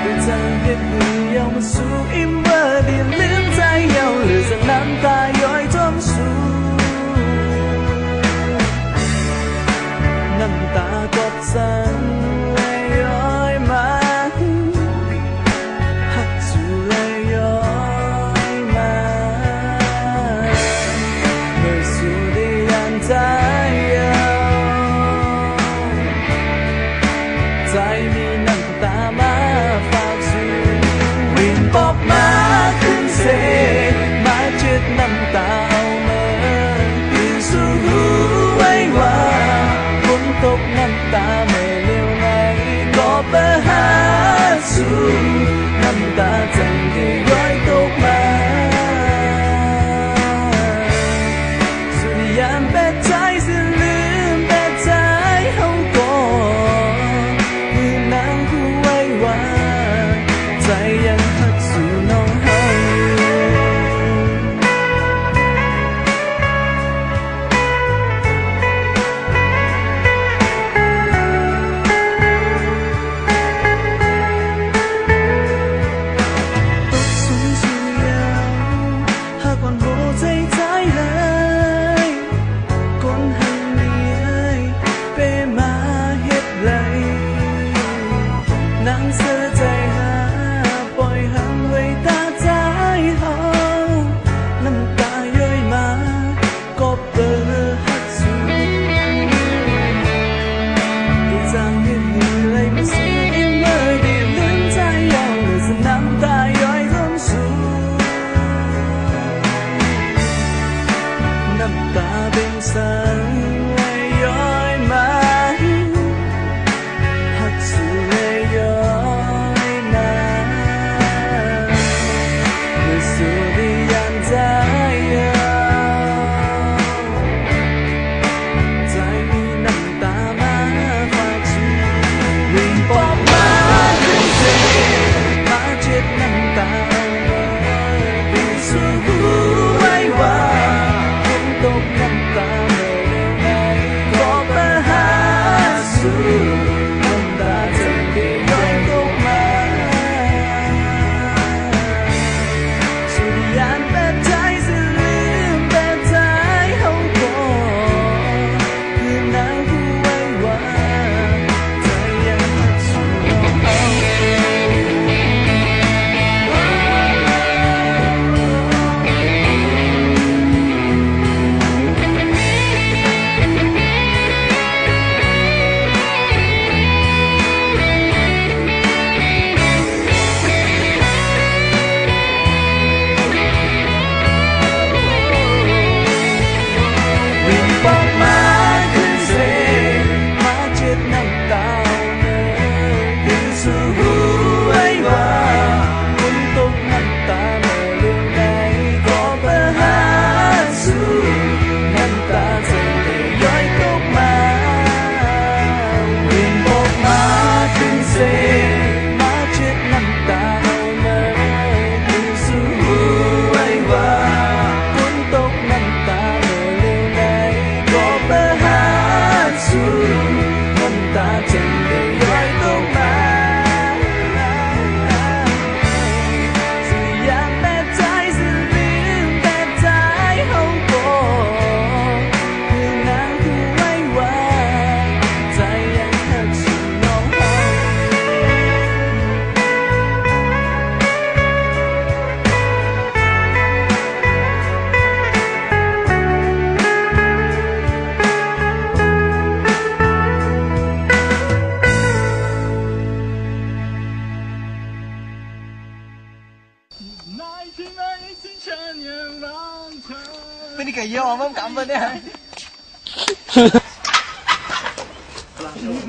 แต่เธอเห็นมือยาวมาสู่อิ่มเมื่อได้ลืมใจยาวเหลือจากน้ำตาย้อยท่วมสู่น้ำตากดสั่นและย้อยมาหักสู่และย้อยมาเมื่อสู่ได้ยันใจยาวใจมีน้ำตามาฝากสู่วิ่งบอกมาขึ้นเสมาเช็ดน้ำตาเอามาคืนสู่หูไว้ว่าตกน้ำตาเมื่อเร็วไหนก็ไปหาสู่น้ำตาใจได้ย้อยตกมาสุดยามเป็ดใจสิลืมเป็ดใจเขาก่อนคือนางผู้ไว้ว่าใจยังหักสู่น้องให้ไม่ได้ยอมมั้งกำมันเนี่ย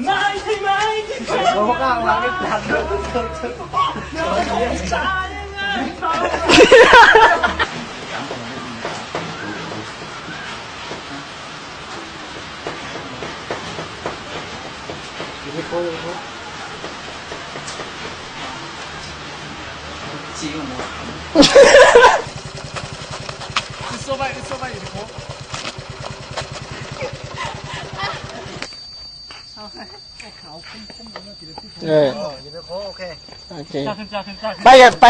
ไม่ใช่ไหมที่เธอพวกเราวางไม่ทันจีบมั้ง说吧，你说吧，你的锅。上山。เออ อยู่ในโค้โอเค โอเค จ้าขึ้นจ้าขึ้นจ้า ไป